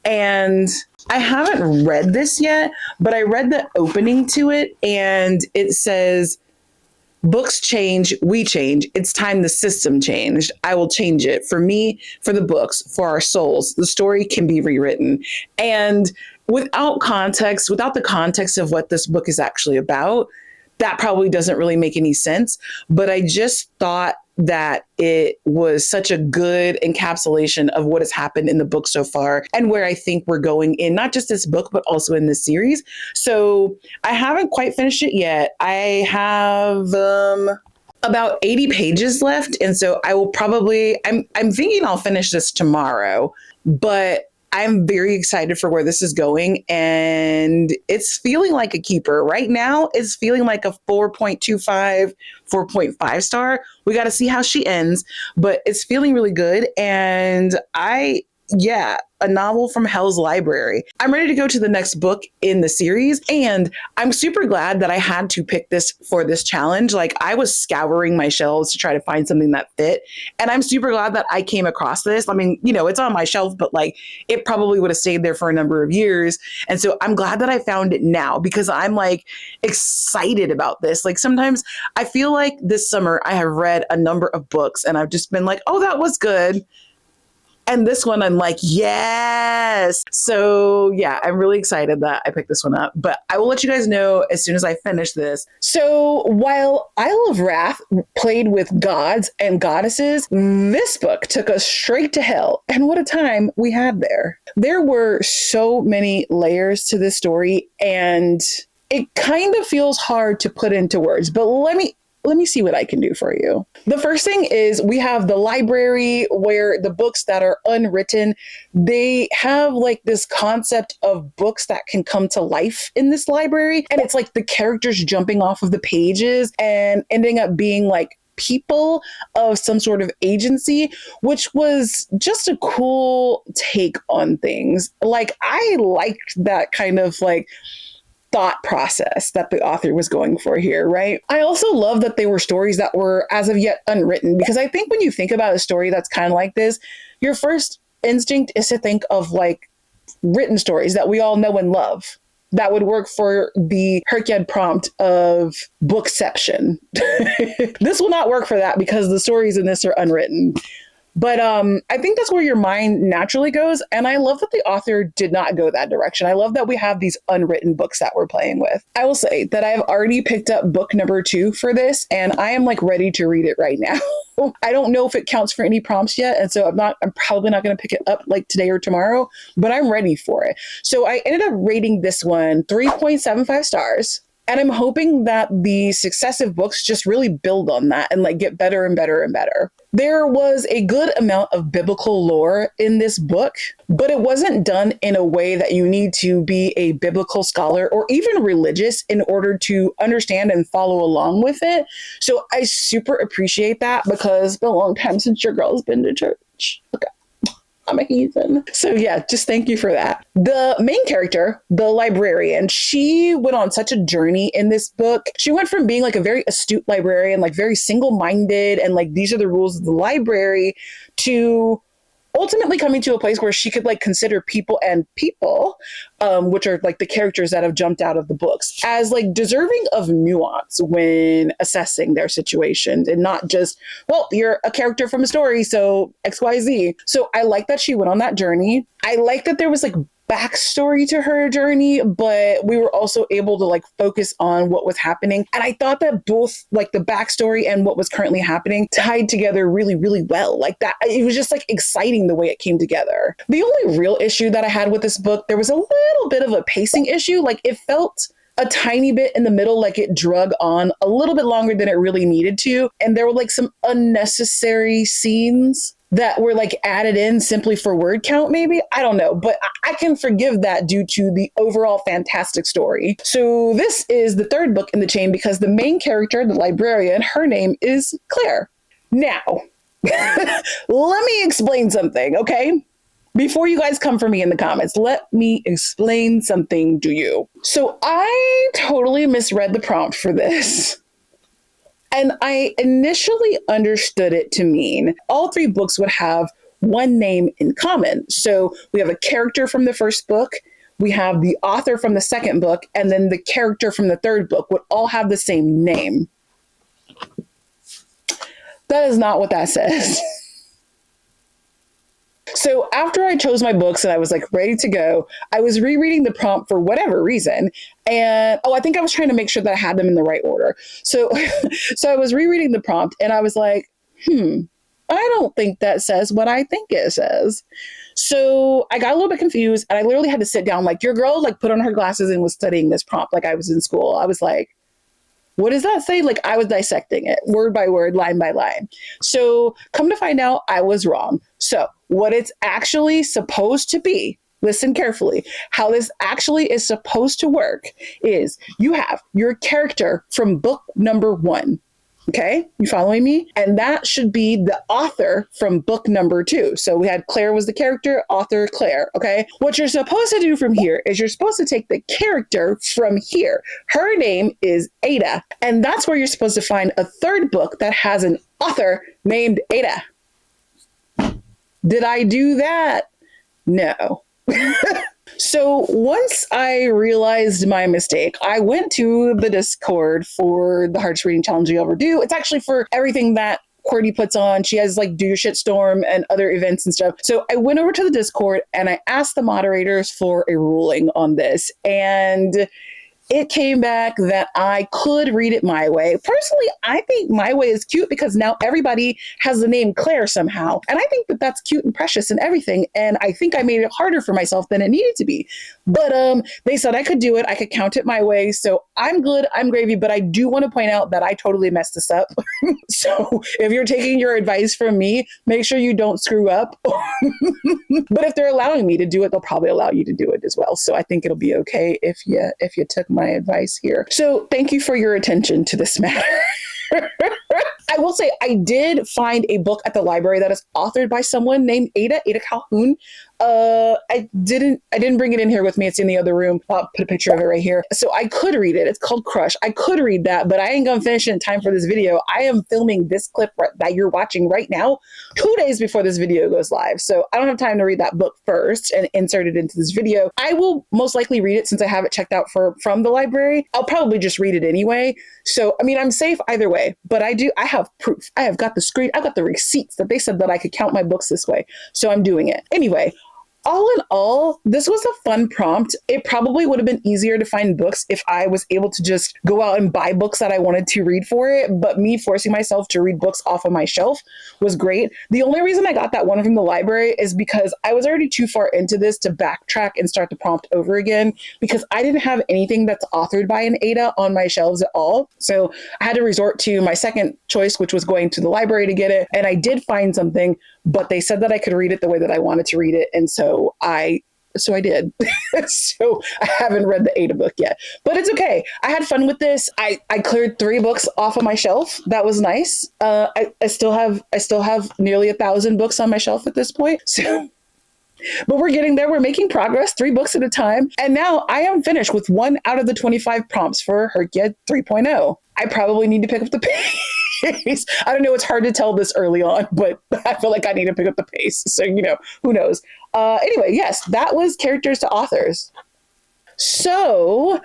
And I haven't read this yet, but I read the opening to it and it says, books change, we change. It's time the system changed. I will change it. For me, for the books, for our souls, the story can be rewritten. And without the context of what this book is actually about, that probably doesn't really make any sense. But I just thought that it was such a good encapsulation of what has happened in the book so far and where I think we're going in not just this book, but also in this series. So I haven't quite finished it yet. I have about 80 pages left. And so I will probably, I'm thinking I'll finish this tomorrow, but I'm very excited for where this is going, and it's feeling like a keeper. Right now, it's feeling like a 4.25, 4.5 star. We got to see how she ends, but it's feeling really good. And a novel from Hell's Library. I'm ready to go to the next book in the series, and I'm super glad that I had to pick this for this challenge. Like I was scouring my shelves to try to find something that fit, and I'm super glad that I came across this. I mean, it's on my shelf, but like it probably would have stayed there for a number of years. And so I'm glad that I found it now because I'm like excited about this. Like sometimes I feel like this summer I have read a number of books and I've just been like, oh, that was good. And this one, I'm like, yes. So yeah, I'm really excited that I picked this one up, but I will let you guys know as soon as I finish this. So while Isle of Wrath played with gods and goddesses, this book took us straight to hell. And what a time we had there. There were so many layers to this story, and it kind of feels hard to put into words, but let me see what I can do for you. The first thing is we have the library where the books that are unwritten, they have like this concept of books that can come to life in this library. And it's like the characters jumping off of the pages and ending up being like people of some sort of agency, which was just a cool take on things. Like I liked that kind of like thought process that the author was going for here, right? I also love that they were stories that were as of yet unwritten, because I think when you think about a story that's kind of like this, your first instinct is to think of like written stories that we all know and love that would work for the hyrced prompt of bookception. This will not work for that because the stories in this are unwritten. But I think that's where your mind naturally goes. And I love that the author did not go that direction. I love that we have these unwritten books that we're playing with. I will say that I've already picked up book number 2 for this, and I am like ready to read it right now. I don't know if it counts for any prompts yet. And so I'm probably not going to pick it up like today or tomorrow, but I'm ready for it. So I ended up rating this one 3.75 stars. And I'm hoping that the successive books just really build on that and like get better and better and better. There was a good amount of biblical lore in this book, but it wasn't done in a way that you need to be a biblical scholar or even religious in order to understand and follow along with it. So I super appreciate that, because it's been a long time since your girl's been to church. Okay. I'm a heathen. So yeah, just thank you for that. The main character, the librarian, she went on such a journey in this book. She went from being like a very astute librarian, like very single-minded, and like these are the rules of the library, to ultimately coming to a place where she could like consider people, which are like the characters that have jumped out of the books, as like deserving of nuance when assessing their situations, and not just, well, you're a character from a story, so XYZ. So I like that she went on that journey. I like that there was like backstory to her journey, but we were also able to like focus on what was happening. And I thought that both like the backstory and what was currently happening tied together really, really well. Like that, it was just like exciting the way it came together. The only real issue that I had with this book, there was a little bit of a pacing issue. Like it felt a tiny bit in the middle, like it drug on a little bit longer than it really needed to. And there were like some unnecessary scenes that were like added in simply for word count, maybe. I don't know, but I can forgive that due to the overall fantastic story. So this is the third book in the chain because the main character, the librarian, her name is Claire. Now, let me explain something, okay? Before you guys come for me in the comments, let me explain something to you. So I totally misread the prompt for this. And I initially understood it to mean all 3 books would have one name in common. So we have a character from the first book, we have the author from the second book, and then the character from the third book would all have the same name. That is not what that says. So after I chose my books and I was like ready to go, I was rereading the prompt for whatever reason. And I think I was trying to make sure that I had them in the right order. So I was rereading the prompt and I was like, I don't think that says what I think it says. So I got a little bit confused and I literally had to sit down, like your girl like put on her glasses and was studying this prompt like I was in school. I was like, what does that say? Like I was dissecting it word by word, line by line. So come to find out, I was wrong. So what it's actually supposed to be, listen carefully, how this actually is supposed to work is you have your character from book number 1. Okay, you following me? And that should be the author from book number 2. So we had Claire was the character, author Claire. Okay, what you're supposed to do from here is you're supposed to take the character from here. Her name is Ada. And that's where you're supposed to find a third book that has an author named Ada. Did I do that? No. So once I realized my mistake, I went to the Discord for the hardest reading challenge you ever do. It's actually for everything that QWERTY puts on. She has like Do Your Shit Storm and other events and stuff. So I went over to the Discord and I asked the moderators for a ruling on this. And it came back that I could read it my way. Personally, I think my way is cute because now everybody has the name Claire somehow. And I think that that's cute and precious and everything. And I think I made it harder for myself than it needed to be. But they said I could do it. I could count it my way. So I'm good. I'm gravy. But I do want to point out that I totally messed this up. So if you're taking your advice from me, make sure you don't screw up. But if they're allowing me to do it, they'll probably allow you to do it as well. So I think it'll be okay if you took my advice here. So thank you for your attention to this matter. I will say I did find a book at the library that is authored by someone named Ada Calhoun. I didn't bring it in here with me. It's in the other room. I'll put a picture of it right here. So I could read it. It's called Crush. I could read that, but I ain't gonna finish it in time for this video. I am filming this clip that you're watching right now 2 days before this video goes live. So I don't have time to read that book first and insert it into this video. I will most likely read it since I have it checked out from the library. I'll probably just read it anyway. So, I mean, I'm safe either way, but I have proof. I have got the screen. I got the receipts that they said that I could count my books this way. So I'm doing it. Anyway, all in all, this was a fun prompt. It probably would have been easier to find books if I was able to just go out and buy books that I wanted to read for it. But me forcing myself to read books off of my shelf was great. The only reason I got that one from the library is because I was already too far into this to backtrack and start the prompt over again because I didn't have anything that's authored by an Ada on my shelves at all. So I had to resort to my second choice, which was going to the library to get it. And I did find something, but they said that I could read it the way that I wanted to read it. And so I did. So I haven't read the Ada book yet, but it's okay. I had fun with this. I cleared 3 books off of my shelf. That was nice. I still have nearly 1,000 books on my shelf at this point. So, but we're getting there. We're making progress, 3 books at a time. And now I am finished with 1 out of the 25 prompts for Hyrced 3.0. I probably need to pick up the pace. I don't know. It's hard to tell this early on, but I feel like I need to pick up the pace. So, who knows? Anyway, yes, that was characters to authors. So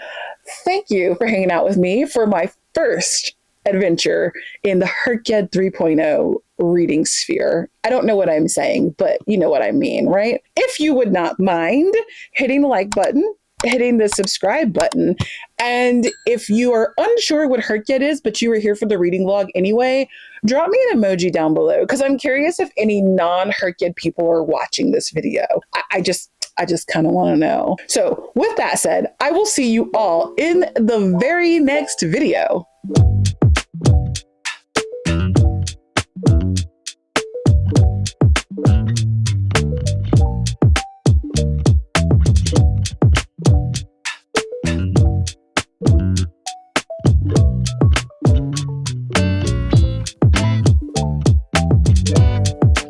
thank you for hanging out with me for my first adventure in the Hyrced 3.0 reading sphere. I don't know what I'm saying, but you know what I mean, right? If you would not mind hitting the like button, hitting the subscribe button. And if you are unsure what Hyrced is, but you were here for the reading vlog anyway, drop me an emoji down below because I'm curious if any non-Hyrced people are watching this video. I just kind of want to know. So with that said, I will see you all in the very next video.